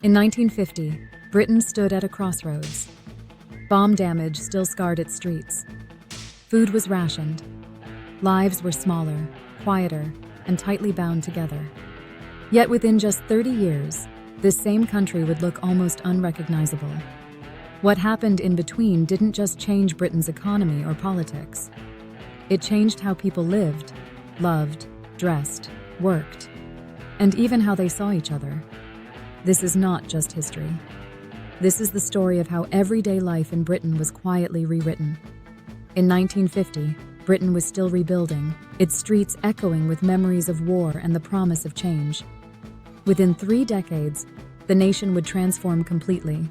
In 1950, Britain stood at a crossroads. Bomb damage still scarred its streets. Food was rationed. Lives were smaller, quieter, and tightly bound together. Yet within just 30 years, this same country would look almost unrecognizable. What happened in between didn't just change Britain's economy or politics. It changed how people lived, loved, dressed, worked, and even how they saw each other. This is not just history. This is the story of how everyday life in Britain was quietly rewritten. In 1950, Britain was still rebuilding, its streets echoing with memories of war and the promise of change. Within 3 decades, the nation would transform completely.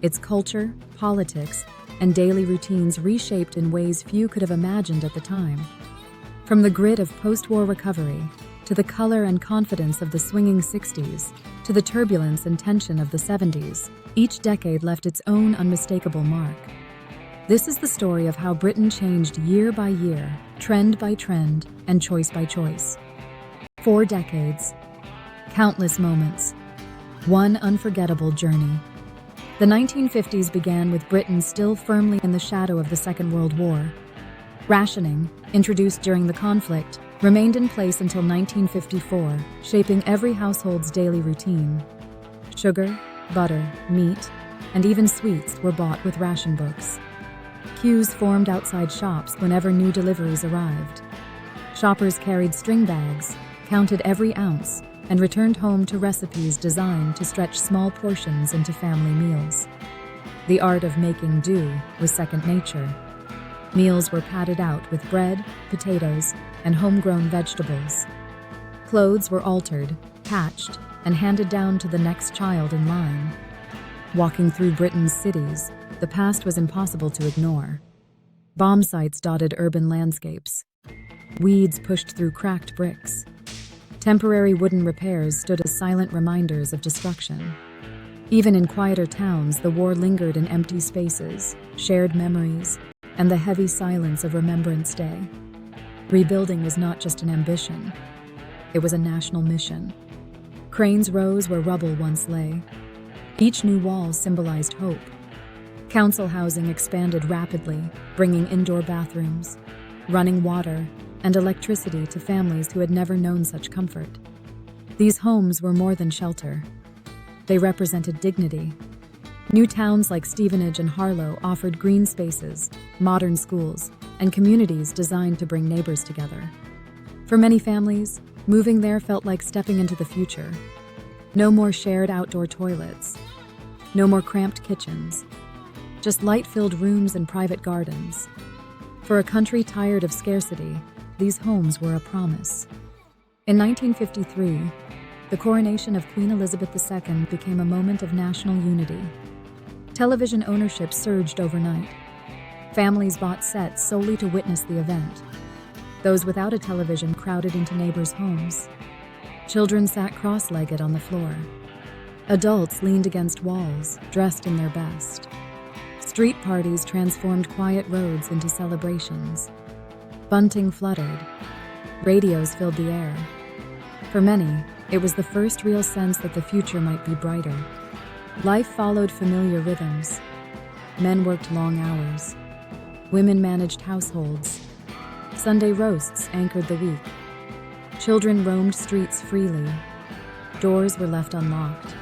Its culture, politics, and daily routines reshaped in ways few could have imagined at the time. From the grit of post-war recovery, to the color and confidence of the swinging 60s, to the turbulence and tension of the 70s, each decade left its own unmistakable mark. This is the story of how Britain changed year by year, trend by trend, and choice by choice. 4 decades, countless moments, one unforgettable journey. The 1950s began with Britain still firmly in the shadow of the Second World War. Rationing, introduced during the conflict, remained in place until 1954, shaping every household's daily routine. Sugar, butter, meat, and even sweets were bought with ration books. Queues formed outside shops whenever new deliveries arrived. Shoppers carried string bags, counted every ounce, and returned home to recipes designed to stretch small portions into family meals. The art of making do was second nature. Meals were padded out with bread, potatoes, and homegrown vegetables. Clothes were altered, patched, and handed down to the next child in line. Walking through Britain's cities, the past was impossible to ignore. Bomb sites dotted urban landscapes. Weeds pushed through cracked bricks. Temporary wooden repairs stood as silent reminders of destruction. Even in quieter towns, the war lingered in empty spaces, shared memories, and the heavy silence of Remembrance Day. Rebuilding was not just an ambition. It was a national mission. Cranes rose where rubble once lay. Each new wall symbolized hope. Council housing expanded rapidly, bringing indoor bathrooms, running water, and electricity to families who had never known such comfort. These homes were more than shelter. They represented dignity. New towns like Stevenage and Harlow offered green spaces, modern schools, and communities designed to bring neighbors together. For many families, moving there felt like stepping into the future. No more shared outdoor toilets. No more cramped kitchens. Just light-filled rooms and private gardens. For a country tired of scarcity, these homes were a promise. In 1953, the coronation of Queen Elizabeth II became a moment of national unity. Television ownership surged overnight. Families bought sets solely to witness the event. Those without a television crowded into neighbors' homes. Children sat cross-legged on the floor. Adults leaned against walls, dressed in their best. Street parties transformed quiet roads into celebrations. Bunting fluttered. Radios filled the air. For many, it was the first real sense that the future might be brighter. Life followed familiar rhythms. Men worked long hours. Women managed households. Sunday roasts anchored the week. Children roamed streets freely. Doors were left unlocked.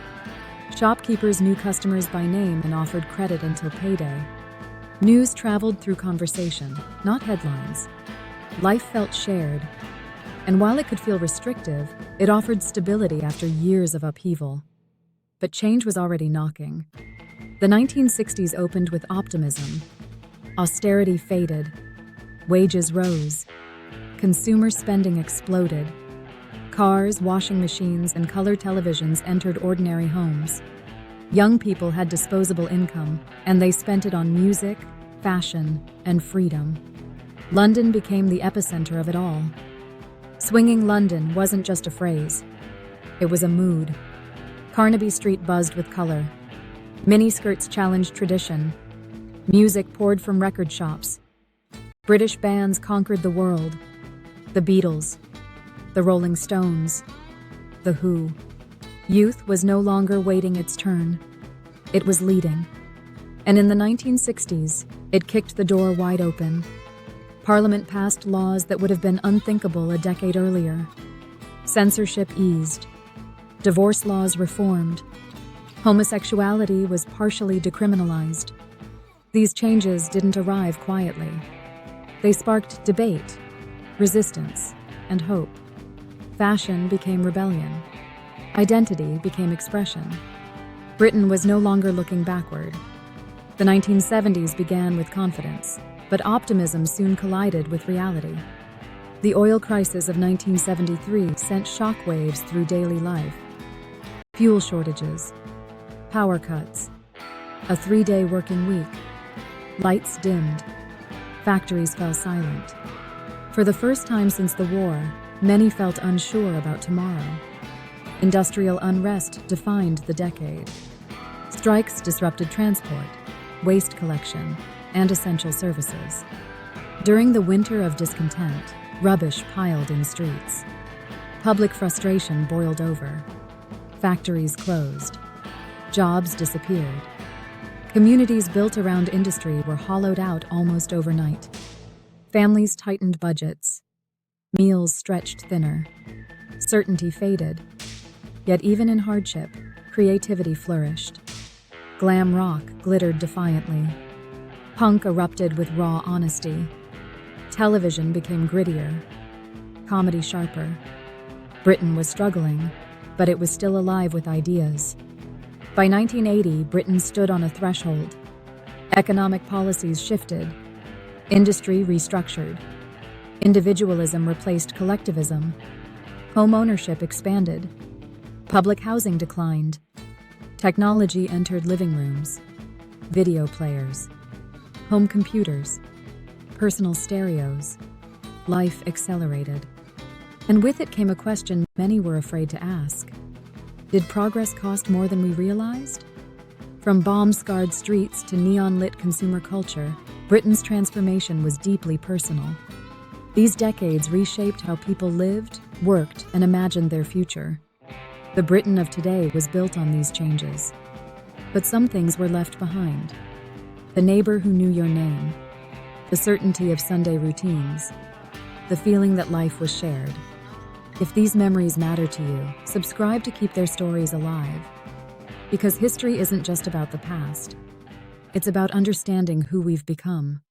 Shopkeepers knew customers by name and offered credit until payday. News traveled through conversation, not headlines. Life felt shared. And while it could feel restrictive, it offered stability after years of upheaval. But change was already knocking. The 1960s opened with optimism. Austerity faded. Wages rose. Consumer spending exploded. Cars, washing machines, and color televisions entered ordinary homes. Young people had disposable income, and they spent it on music, fashion, and freedom. London became the epicenter of it all. Swinging London wasn't just a phrase. It was a mood. Carnaby Street buzzed with color. Miniskirts challenged tradition. Music poured from record shops. British bands conquered the world. The Beatles, the Rolling Stones, the Who. Youth was no longer waiting its turn. It was leading. And in the 1960s, it kicked the door wide open. Parliament passed laws that would have been unthinkable a decade earlier. Censorship eased. Divorce laws reformed. Homosexuality was partially decriminalized. These changes didn't arrive quietly. They sparked debate, resistance, and hope. Fashion became rebellion. Identity became expression. Britain was no longer looking backward. The 1970s began with confidence, but optimism soon collided with reality. The oil crisis of 1973 sent shockwaves through daily life. Fuel shortages, power cuts, a 3-day working week. Lights dimmed. Factories fell silent. For the first time since the war, many felt unsure about tomorrow. Industrial unrest defined the decade. Strikes disrupted transport, waste collection, and essential services. During the winter of discontent, rubbish piled in streets. Public frustration boiled over. Factories closed. Jobs disappeared. Communities built around industry were hollowed out almost overnight. Families tightened budgets. Meals stretched thinner. Certainty faded. Yet even in hardship, creativity flourished. Glam rock glittered defiantly. Punk erupted with raw honesty. Television became grittier. Comedy sharper. Britain was struggling, but it was still alive with ideas. By 1980, Britain stood on a threshold. Economic policies shifted. Industry restructured. Individualism replaced collectivism. Home ownership expanded. Public housing declined. Technology entered living rooms. Video players. Home computers. Personal stereos. Life accelerated. And with it came a question many were afraid to ask. Did progress cost more than we realized? From bomb-scarred streets to neon-lit consumer culture, Britain's transformation was deeply personal. These decades reshaped how people lived, worked, and imagined their future. The Britain of today was built on these changes. But some things were left behind. The neighbor who knew your name. The certainty of Sunday routines. The feeling that life was shared. If these memories matter to you, subscribe to keep their stories alive. Because history isn't just about the past. It's about understanding who we've become.